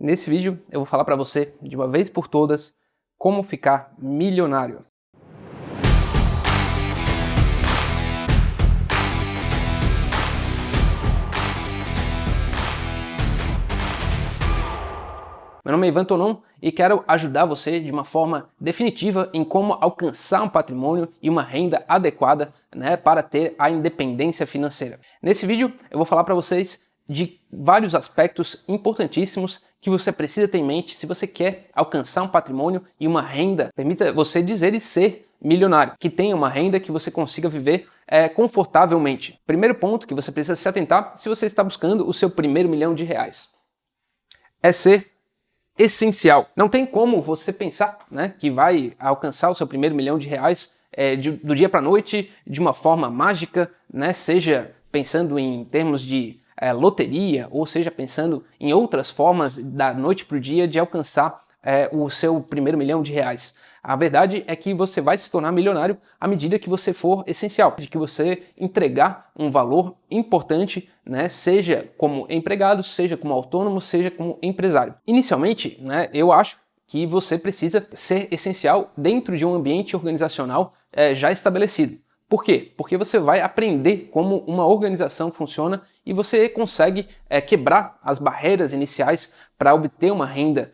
Nesse vídeo eu vou falar para você, de uma vez por todas, como ficar milionário. Meu nome é Ivan Tonon e quero ajudar você de uma forma definitiva em como alcançar um patrimônio e uma renda adequada, para ter a independência financeira. Nesse vídeo eu vou falar para vocês de vários aspectos importantíssimos que você precisa ter em mente se você quer alcançar um patrimônio e uma renda, permita você dizer e ser milionário, que tenha uma renda que você consiga viver confortavelmente. Primeiro ponto que você precisa se atentar se você está buscando o seu primeiro milhão de reais é ser essencial. Não tem como você pensar que vai alcançar o seu primeiro milhão de reais do dia para a noite de uma forma mágica, seja pensando em termos de loteria, ou seja pensando em outras formas da noite para o dia de alcançar o seu primeiro milhão de reais. A verdade é que você vai se tornar milionário à medida que você for essencial, de que você entregar um valor importante, seja como empregado, seja como autônomo, seja como empresário. Inicialmente, eu acho que você precisa ser essencial dentro de um ambiente organizacional já estabelecido. Por quê? Porque você vai aprender como uma organização funciona e você consegue quebrar as barreiras iniciais para obter uma renda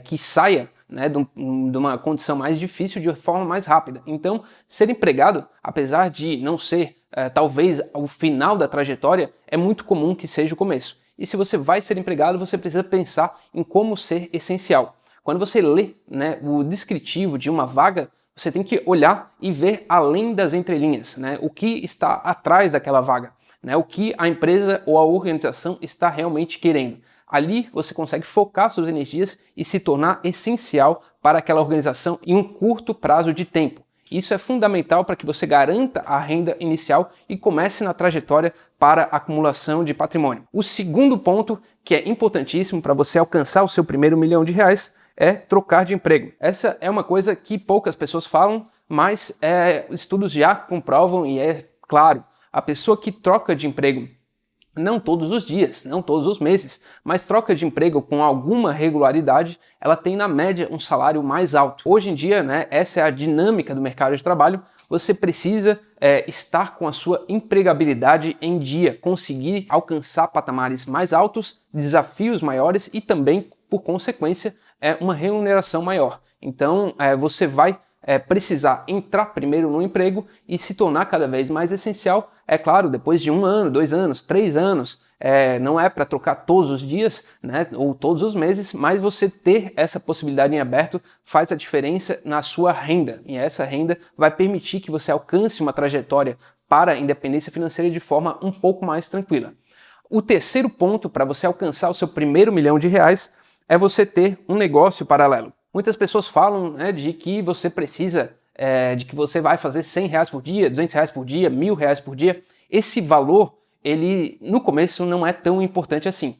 que saia de uma condição mais difícil de forma mais rápida. Então, ser empregado, apesar de não ser talvez o final da trajetória, é muito comum que seja o começo. E se você vai ser empregado, você precisa pensar em como ser essencial. Quando você lê o descritivo de uma vaga, você tem que olhar e ver além das entrelinhas, o que está atrás daquela vaga, o que a empresa ou a organização está realmente querendo. Ali você consegue focar suas energias e se tornar essencial para aquela organização em um curto prazo de tempo. Isso é fundamental para que você garanta a renda inicial e comece na trajetória para a acumulação de patrimônio. O segundo ponto, que é importantíssimo para você alcançar o seu primeiro milhão de reais, é trocar de emprego. Essa é uma coisa que poucas pessoas falam, mas estudos já comprovam e é claro, a pessoa que troca de emprego não todos os dias, não todos os meses, mas troca de emprego com alguma regularidade, ela tem na média um salário mais alto. Hoje em dia, essa é a dinâmica do mercado de trabalho, você precisa estar com a sua empregabilidade em dia, conseguir alcançar patamares mais altos, desafios maiores e também, por consequência, uma remuneração maior. Então, você vai precisar entrar primeiro no emprego e se tornar cada vez mais essencial, é claro, depois de 1 ano, 2 anos, 3 anos, não é para trocar todos os dias, ou todos os meses, mas você ter essa possibilidade em aberto faz a diferença na sua renda, e essa renda vai permitir que você alcance uma trajetória para a independência financeira de forma um pouco mais tranquila. O terceiro ponto para você alcançar o seu primeiro milhão de reais é você ter um negócio paralelo. Muitas pessoas falam de que você precisa, de que você vai fazer R$100 por dia, R$200 por dia, R$1.000 por dia. Esse valor, ele no começo não é tão importante assim.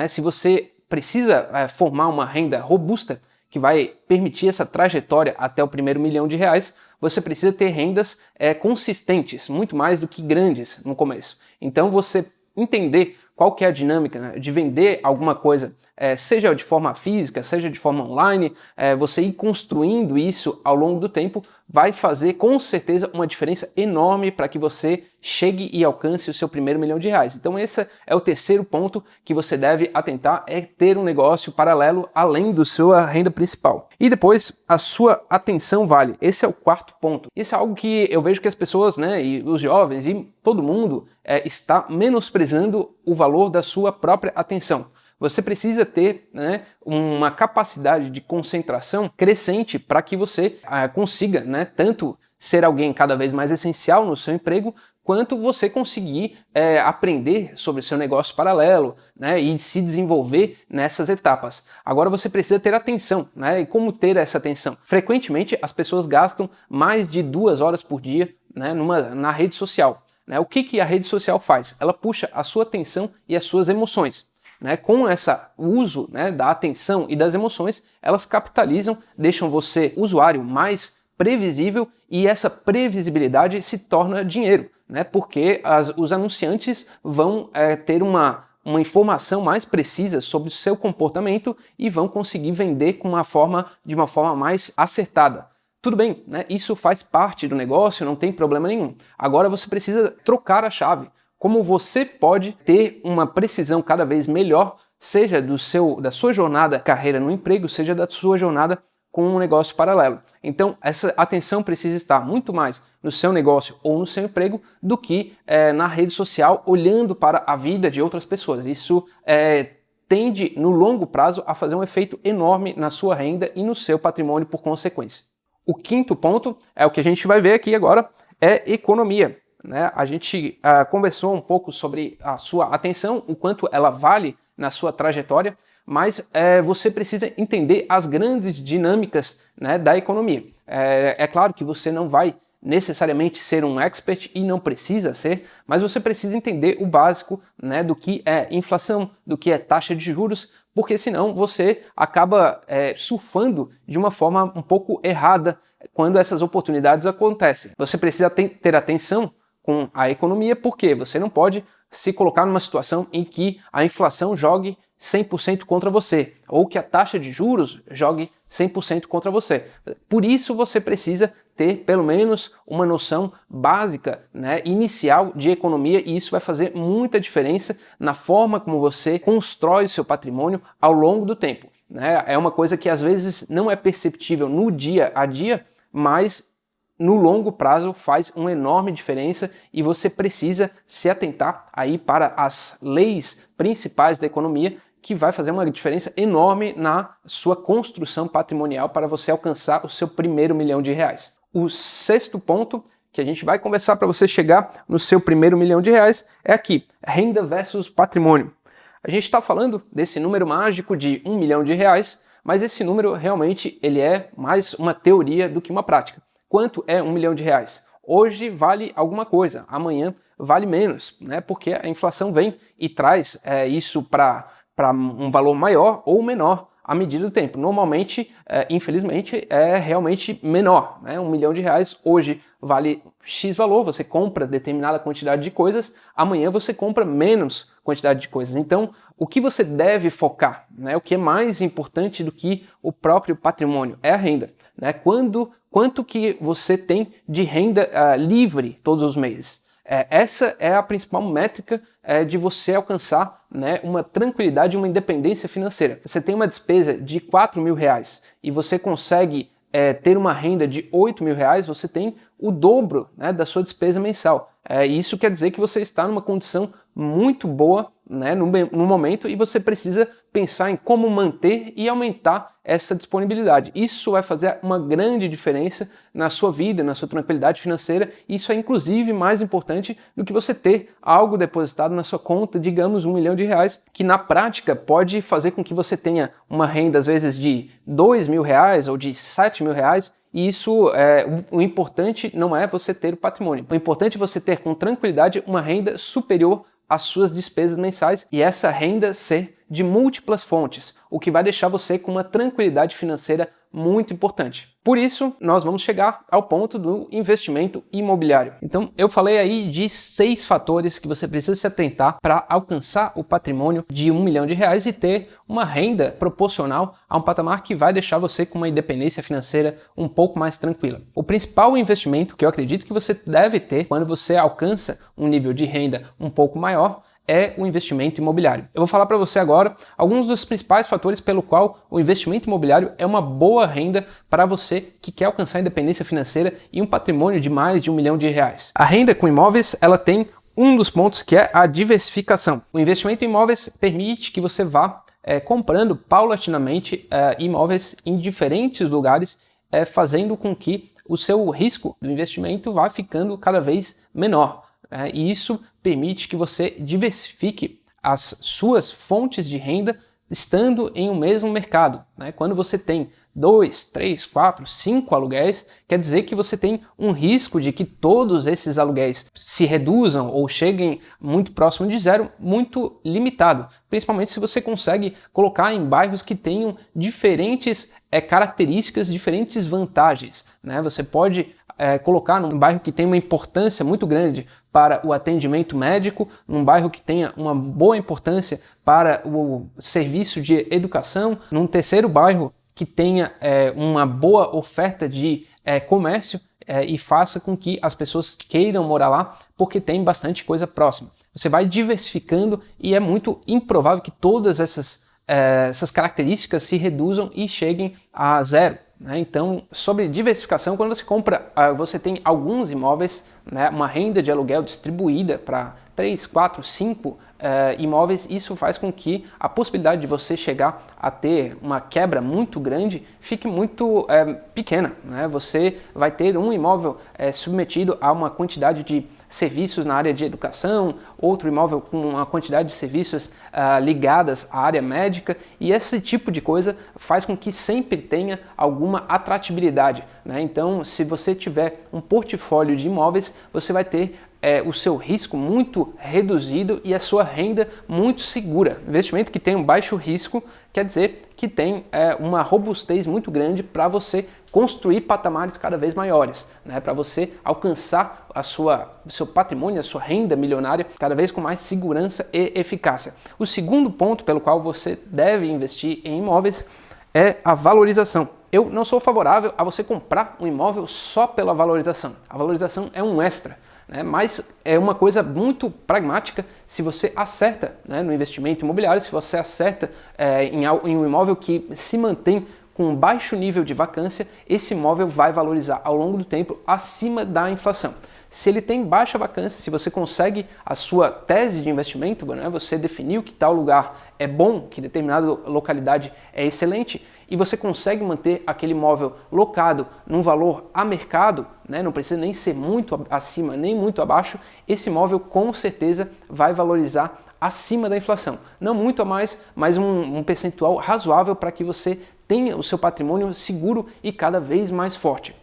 Se você precisa formar uma renda robusta, que vai permitir essa trajetória até o primeiro milhão de reais, você precisa ter rendas consistentes, muito mais do que grandes no começo. Então você entender qual que é a dinâmica de vender alguma coisa, seja de forma física, seja de forma online, você ir construindo isso ao longo do tempo, vai fazer com certeza uma diferença enorme para que você chegue e alcance o seu primeiro milhão de reais. Então esse é o terceiro ponto que você deve atentar, é ter um negócio paralelo além da sua renda principal. E depois, a sua atenção vale. Esse é o quarto ponto. Isso é algo que eu vejo que as pessoas, e os jovens e todo mundo está menosprezando o valor da sua própria atenção. Você precisa ter uma capacidade de concentração crescente para que você consiga tanto ser alguém cada vez mais essencial no seu emprego, quanto você conseguir aprender sobre o seu negócio paralelo e se desenvolver nessas etapas. Agora você precisa ter atenção. E como ter essa atenção? Frequentemente as pessoas gastam mais de 2 horas por dia na rede social. O que a rede social faz? Ela puxa a sua atenção e as suas emoções. Com esse uso da atenção e das emoções, elas capitalizam, deixam você, usuário, mais previsível e essa previsibilidade se torna dinheiro, porque os anunciantes vão ter uma uma informação mais precisa sobre o seu comportamento e vão conseguir vender de uma forma mais acertada. Tudo bem, né? Isso faz parte do negócio, não tem problema nenhum. Agora você precisa trocar a chave. Como você pode ter uma precisão cada vez melhor, seja da sua jornada carreira no emprego, seja da sua jornada com um negócio paralelo. Então, essa atenção precisa estar muito mais no seu negócio ou no seu emprego do que na rede social, olhando para a vida de outras pessoas. Isso tende, no longo prazo, a fazer um efeito enorme na sua renda e no seu patrimônio por consequência. O quinto ponto é o que a gente vai ver aqui agora, é economia. Né? A gente conversou um pouco sobre a sua atenção, o quanto ela vale na sua trajetória, mas você precisa entender as grandes dinâmicas, né, da economia. É claro que você não vai necessariamente ser um expert e não precisa ser, mas você precisa entender o básico, né, do que é inflação, do que é taxa de juros, porque senão você acaba surfando de uma forma um pouco errada quando essas oportunidades acontecem. Você precisa ter atenção com a economia, porque você não pode se colocar numa situação em que a inflação jogue 100% contra você, ou que a taxa de juros jogue 100% contra você. Por isso você precisa ter pelo menos uma noção básica, né, inicial de economia, e isso vai fazer muita diferença na forma como você constrói o seu patrimônio ao longo do tempo. Né? É uma coisa que às vezes não é perceptível no dia a dia, mas no longo prazo faz uma enorme diferença e você precisa se atentar aí para as leis principais da economia, que vai fazer uma diferença enorme na sua construção patrimonial para você alcançar o seu primeiro R$ 1.000.000. O sexto ponto que a gente vai conversar para você chegar no seu primeiro R$ 1.000.000 é aqui, renda versus patrimônio. A gente está falando desse número mágico de R$ 1.000.000, mas esse número realmente ele é mais uma teoria do que uma prática. Quanto é R$ 1.000.000? Hoje vale alguma coisa, amanhã vale menos, né? Porque a inflação vem e traz isso para um valor maior ou menor à medida do tempo. Normalmente, infelizmente, é realmente menor. Né? R$ 1.000.000 hoje vale X valor, você compra determinada quantidade de coisas, amanhã você compra menos quantidade de coisas. Então, o que você deve focar, né? O que é mais importante do que o próprio patrimônio é a renda. Né? Quanto que você tem de renda livre todos os meses? Essa é a principal métrica de você alcançar, né, uma tranquilidade e uma independência financeira. Você tem uma despesa de R$ 4.000 e você consegue ter uma renda de R$ 8.000, você tem o dobro, né, da sua despesa mensal. Isso quer dizer que você está numa condição muito boa, né, no momento, e você precisa pensar em como manter e aumentar essa disponibilidade. Isso vai fazer uma grande diferença na sua vida, na sua tranquilidade financeira. Isso é inclusive mais importante do que você ter algo depositado na sua conta, digamos R$ 1.000.000, que na prática pode fazer com que você tenha uma renda às vezes de R$ 2.000 ou de R$ 7.000. E isso, o importante não é você ter o patrimônio. O importante é você ter com tranquilidade uma renda superior às suas despesas mensais e essa renda ser de múltiplas fontes, o que vai deixar você com uma tranquilidade financeira muito importante. Por isso, nós vamos chegar ao ponto do investimento imobiliário. Então, eu falei aí de 6 fatores que você precisa se atentar para alcançar o patrimônio de R$ 1.000.000 e ter uma renda proporcional a um patamar que vai deixar você com uma independência financeira um pouco mais tranquila. O principal investimento que eu acredito que você deve ter quando você alcança um nível de renda um pouco maior é o investimento imobiliário. Eu vou falar para você agora alguns dos principais fatores pelo qual o investimento imobiliário é uma boa renda para você que quer alcançar a independência financeira e um patrimônio de mais de R$ 1.000.000. A renda com imóveis, ela tem um dos pontos que é a diversificação. O investimento em imóveis permite que você vá comprando paulatinamente imóveis em diferentes lugares, fazendo com que o seu risco do investimento vá ficando cada vez menor. E isso permite que você diversifique as suas fontes de renda estando em um mesmo mercado. Quando você tem 2, 3, 4, 5 aluguéis, quer dizer que você tem um risco de que todos esses aluguéis se reduzam ou cheguem muito próximo de zero, muito limitado. Principalmente se você consegue colocar em bairros que tenham diferentes características, diferentes vantagens. Você pode colocar num bairro que tem uma importância muito grande para o atendimento médico, num bairro que tenha uma boa importância para o serviço de educação, num terceiro bairro que tenha uma boa oferta de comércio e faça com que as pessoas queiram morar lá porque tem bastante coisa próxima. Você vai diversificando e é muito improvável que todas essas características se reduzam e cheguem a zero. Então, sobre diversificação, quando você compra, você tem alguns imóveis, uma renda de aluguel distribuída para 3, 4, 5 imóveis, isso faz com que a possibilidade de você chegar a ter uma quebra muito grande fique muito pequena. Você vai ter um imóvel submetido a uma quantidade de serviços na área de educação, outro imóvel com uma quantidade de serviços ligadas à área médica, e esse tipo de coisa faz com que sempre tenha alguma atratividade. Então, se você tiver um portfólio de imóveis, você vai ter o seu risco muito reduzido e a sua renda muito segura. Investimento que tem um baixo risco quer dizer que tem uma robustez muito grande para você construir patamares cada vez maiores, para você alcançar o seu patrimônio, a sua renda milionária cada vez com mais segurança e eficácia. O segundo ponto pelo qual você deve investir em imóveis é a valorização. Eu não sou favorável a você comprar um imóvel só pela valorização. A valorização é um extra. Mas é uma coisa muito pragmática se você acerta no investimento imobiliário, se você acerta em um imóvel que se mantém com um baixo nível de vacância, esse imóvel vai valorizar ao longo do tempo acima da inflação. Se ele tem baixa vacância, se você consegue a sua tese de investimento, você definiu que tal lugar é bom, que determinada localidade é excelente, e você consegue manter aquele imóvel locado num valor a mercado, não precisa nem ser muito acima nem muito abaixo, esse imóvel com certeza vai valorizar acima da inflação. Não muito a mais, mas um percentual razoável para que você tenha o seu patrimônio seguro e cada vez mais forte.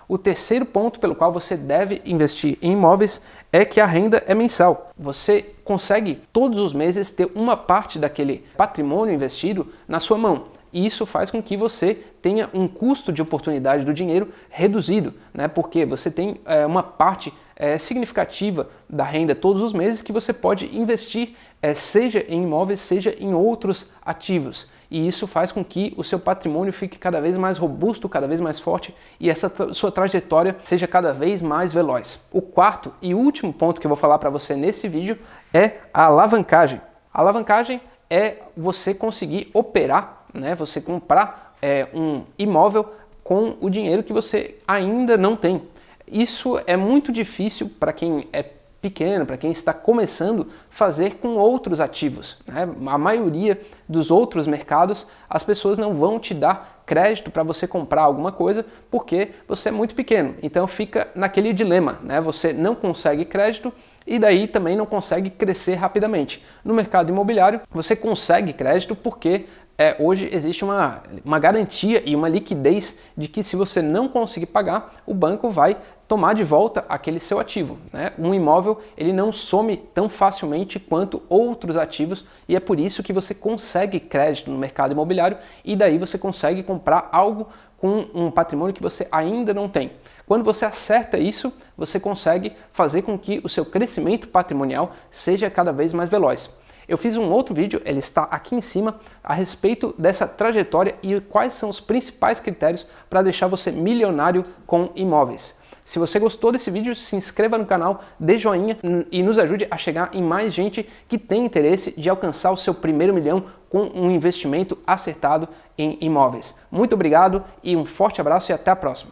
O terceiro ponto pelo qual você deve investir em imóveis é que a renda é mensal. Você consegue todos os meses ter uma parte daquele patrimônio investido na sua mão. E isso faz com que você tenha um custo de oportunidade do dinheiro reduzido, porque você tem uma parte significativa da renda todos os meses que você pode investir, seja em imóveis, seja em outros ativos. E isso faz com que o seu patrimônio fique cada vez mais robusto, cada vez mais forte e essa sua trajetória seja cada vez mais veloz. O quarto e último ponto que eu vou falar para você nesse vídeo é a alavancagem. A alavancagem é você conseguir operar, você comprar um imóvel com o dinheiro que você ainda não tem. Isso é muito difícil para quem é pequeno, para quem está começando, fazer com outros ativos. A maioria dos outros mercados, as pessoas não vão te dar crédito para você comprar alguma coisa porque você é muito pequeno. Então fica naquele dilema, Você não consegue crédito e daí também não consegue crescer rapidamente. No mercado imobiliário, você consegue crédito porque hoje existe uma garantia e uma liquidez de que se você não conseguir pagar, o banco vai tomar de volta aquele seu ativo. Um imóvel ele não some tão facilmente quanto outros ativos e é por isso que você consegue crédito no mercado imobiliário e daí você consegue comprar algo com um patrimônio que você ainda não tem. Quando você acerta isso, você consegue fazer com que o seu crescimento patrimonial seja cada vez mais veloz. Eu fiz um outro vídeo, ele está aqui em cima, a respeito dessa trajetória e quais são os principais critérios para deixar você milionário com imóveis. Se você gostou desse vídeo, se inscreva no canal, dê joinha e nos ajude a chegar em mais gente que tem interesse de alcançar o seu primeiro milhão com um investimento acertado em imóveis. Muito obrigado e um forte abraço e até a próxima.